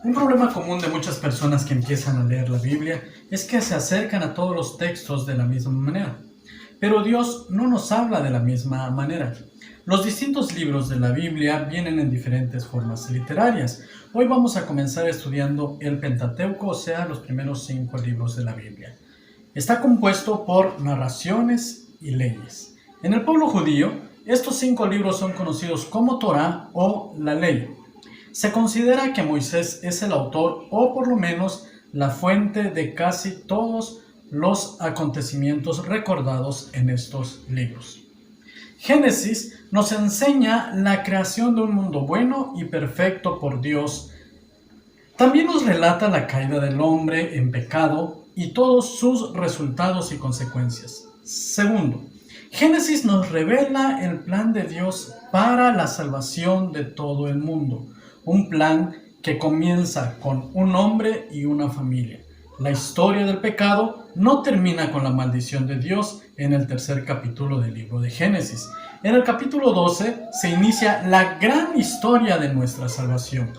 Un problema común de muchas personas que empiezan a leer la Biblia es que se acercan a todos los textos de la misma manera. Pero Dios no nos habla de la misma manera. Los distintos libros de la Biblia vienen en diferentes formas literarias. Hoy vamos a comenzar estudiando el Pentateuco, o sea, los primeros 5 libros de la Biblia. Está compuesto por narraciones y leyes. En el pueblo judío, estos 5 libros son conocidos como Torá o la ley. Se considera que Moisés es el autor o por lo menos la fuente de casi todos los acontecimientos recordados en estos libros. Génesis nos enseña la creación de un mundo bueno y perfecto por Dios. También nos relata la caída del hombre en pecado y todos sus resultados y consecuencias. Segundo, Génesis nos revela el plan de Dios para la salvación de todo el mundo. Un plan que comienza con un hombre y una familia. La historia del pecado no termina con la maldición de Dios en el 3er capítulo del libro de Génesis. En el capítulo 12 se inicia la gran historia de nuestra salvación.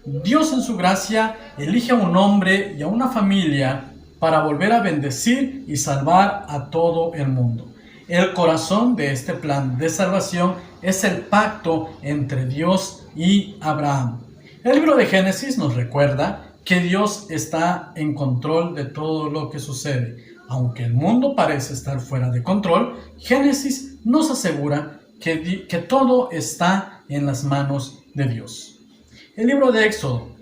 Dios en su gracia elige a un hombre y a una familia para volver a bendecir y salvar a todo el mundo. El corazón de este plan de salvación es el pacto entre Dios y Abraham. El libro de Génesis nos recuerda que Dios está en control de todo lo que sucede. Aunque el mundo parece estar fuera de control, Génesis nos asegura que todo está en las manos de Dios. El libro de Éxodo,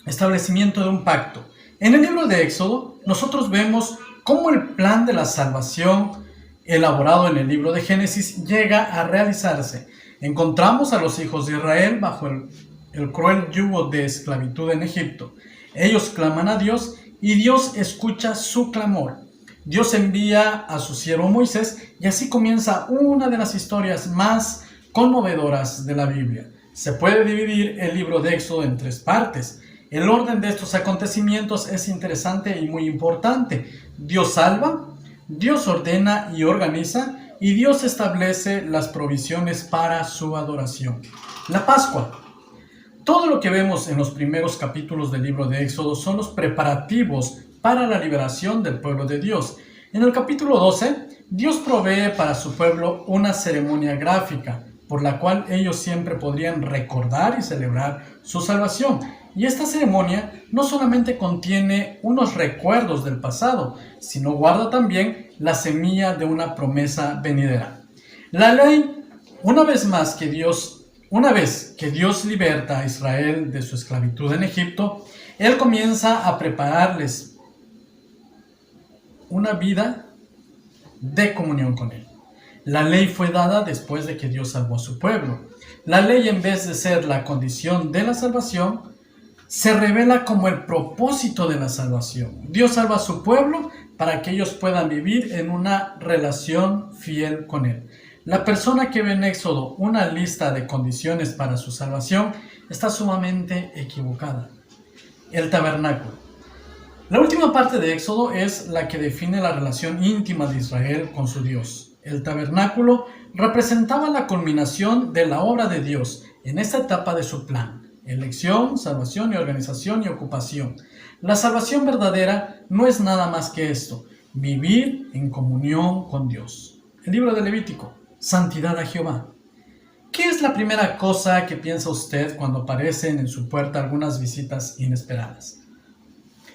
establecimiento de un pacto. En el libro de Éxodo, nosotros vemos cómo el plan de la salvación elaborado en el libro de Génesis llega a realizarse. Encontramos a los hijos de Israel bajo el cruel yugo de esclavitud en Egipto. Ellos claman a Dios y Dios escucha su clamor. Dios envía a su siervo Moisés y así comienza una de las historias más conmovedoras de la Biblia. Se puede dividir el libro de Éxodo en 3 partes. El orden de estos acontecimientos es interesante y muy importante. Dios salva, Dios ordena y organiza, y Dios establece las provisiones para su adoración. La Pascua. Todo lo que vemos en los primeros capítulos del libro de Éxodo son los preparativos para la liberación del pueblo de Dios. En el capítulo 12, Dios provee para su pueblo una ceremonia gráfica, por la cual ellos siempre podrían recordar y celebrar su salvación. Y esta ceremonia no solamente contiene unos recuerdos del pasado, sino guarda también la semilla de una promesa venidera. La ley, una vez que Dios liberta a Israel de su esclavitud en Egipto, Él comienza a prepararles una vida de comunión con Él. La ley fue dada después de que Dios salvó a su pueblo. La ley, en vez de ser la condición de la salvación, se revela como el propósito de la salvación. Dios salva a su pueblo para que ellos puedan vivir en una relación fiel con Él. La persona que ve en Éxodo una lista de condiciones para su salvación está sumamente equivocada. El tabernáculo. La última parte de Éxodo es la que define la relación íntima de Israel con su Dios. El tabernáculo representaba la culminación de la obra de Dios en esta etapa de su plan: elección, salvación y organización y ocupación. La salvación verdadera no es nada más que esto: vivir en comunión con Dios. El libro de Levítico. Santidad a Jehová. ¿Qué es la primera cosa que piensa usted cuando aparecen en su puerta algunas visitas inesperadas?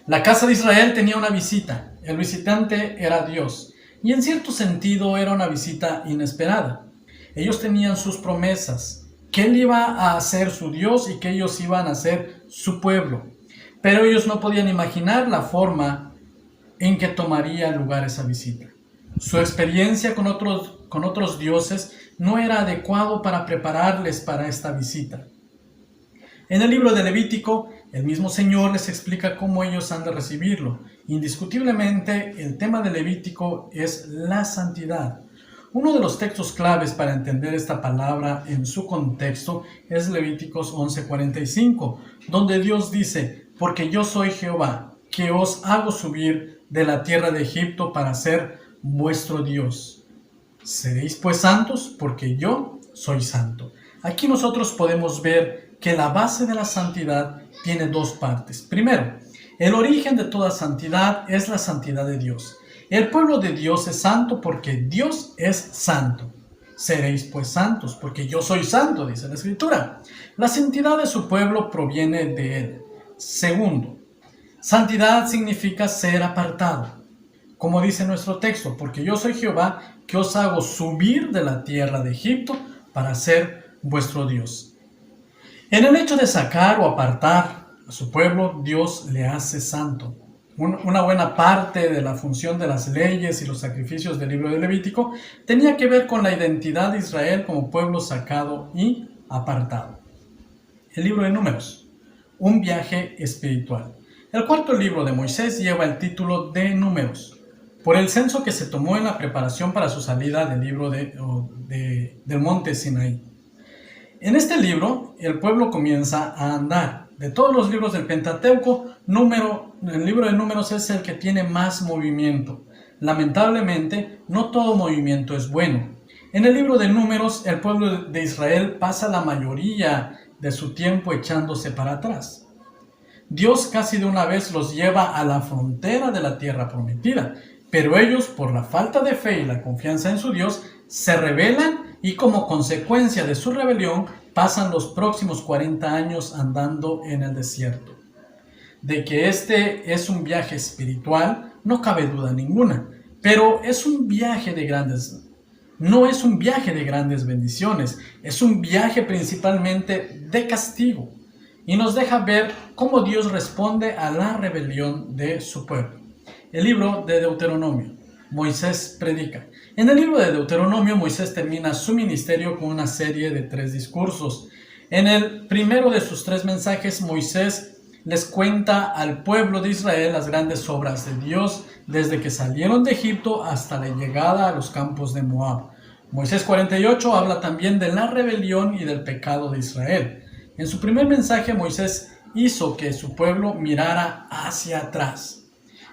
La casa de Israel tenía una visita. El visitante era Dios. Y en cierto sentido era una visita inesperada. Ellos tenían sus promesas, que Él iba a ser su Dios y que ellos iban a ser su pueblo. Pero ellos no podían imaginar la forma en que tomaría lugar esa visita. Su experiencia con otros dioses no era adecuado para prepararles para esta visita. En el libro de Levítico, el mismo Señor les explica cómo ellos han de recibirlo. Indiscutiblemente, el tema de Levítico es la santidad. Uno de los textos claves para entender esta palabra en su contexto es Levíticos 11:45, donde Dios dice: porque yo soy Jehová, que os hago subir de la tierra de Egipto para ser vuestro Dios. Seréis pues santos, porque yo soy santo. Aquí nosotros podemos ver que la base de la santidad tiene dos partes. Primero, el origen de toda santidad es la santidad de Dios. El pueblo de Dios es santo porque Dios es santo. Seréis pues santos, porque yo soy santo, dice la Escritura. La santidad de su pueblo proviene de él. Segundo, santidad significa ser apartado. Como dice nuestro texto, porque yo soy Jehová, que os hago subir de la tierra de Egipto para ser vuestro Dios. En el hecho de sacar o apartar a su pueblo, Dios le hace santo. Una buena parte de la función de las leyes y los sacrificios del libro de Levítico tenía que ver con la identidad de Israel como pueblo sacado y apartado. El libro de Números, un viaje espiritual. El cuarto libro de Moisés lleva el título de Números, por el censo que se tomó en la preparación para su salida del libro del monte Sinaí. En este libro, el pueblo comienza a andar. De todos los libros del Pentateuco, el libro de Números es el que tiene más movimiento. Lamentablemente, no todo movimiento es bueno. En el libro de Números, el pueblo de Israel pasa la mayoría de su tiempo echándose para atrás. Dios casi de una vez los lleva a la frontera de la tierra prometida, pero ellos, por la falta de fe y la confianza en su Dios, se rebelan y como consecuencia de su rebelión pasan los próximos 40 años andando en el desierto. De que este es un viaje espiritual, no cabe duda ninguna, pero es un viaje no es un viaje de grandes bendiciones, es un viaje principalmente de castigo y nos deja ver cómo Dios responde a la rebelión de su pueblo. El libro de Deuteronomio. Moisés predica. En el libro de Deuteronomio, Moisés termina su ministerio con una serie de 3 discursos. En el primero de sus 3 mensajes, Moisés les cuenta al pueblo de Israel las grandes obras de Dios desde que salieron de Egipto hasta la llegada a los campos de Moab. Moisés 48 habla también de la rebelión y del pecado de Israel. En su primer mensaje, Moisés hizo que su pueblo mirara hacia atrás.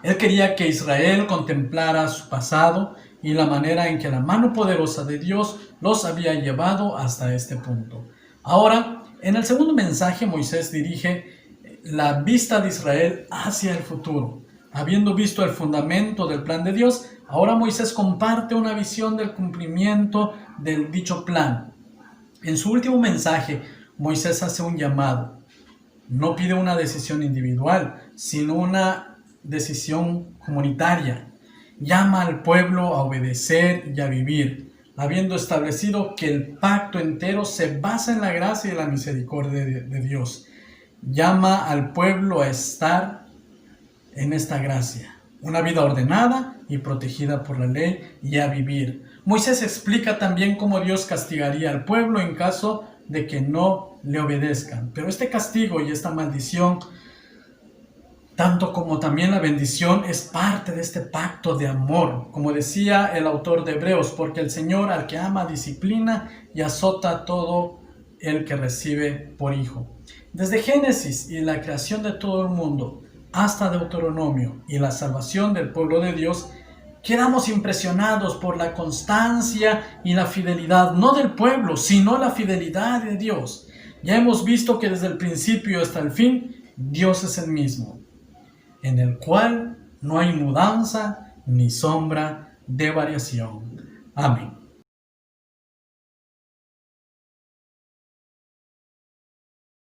Él quería que Israel contemplara su pasado y la manera en que la mano poderosa de Dios los había llevado hasta este punto. Ahora, en el segundo mensaje, Moisés dirige la vista de Israel hacia el futuro. Habiendo visto el fundamento del plan de Dios, ahora Moisés comparte una visión del cumplimiento del dicho plan. En su último mensaje, Moisés hace un llamado. No pide una decisión individual, sino una decisión comunitaria. Llama al pueblo a obedecer y a vivir, habiendo establecido que el pacto entero se basa en la gracia y la misericordia de Dios. Llama al pueblo a estar en esta gracia, una vida ordenada y protegida por la ley y a vivir. Moisés explica también cómo Dios castigaría al pueblo en caso de que no le obedezcan. Pero este castigo y esta maldición, tanto como también la bendición, es parte de este pacto de amor, como decía el autor de Hebreos, porque el Señor al que ama disciplina y azota a todo el que recibe por hijo. Desde Génesis y la creación de todo el mundo hasta Deuteronomio y la salvación del pueblo de Dios, quedamos impresionados por la constancia y la fidelidad, no del pueblo, sino la fidelidad de Dios. Ya hemos visto que desde el principio hasta el fin, Dios es el mismo, en el cual no hay mudanza ni sombra de variación. Amén.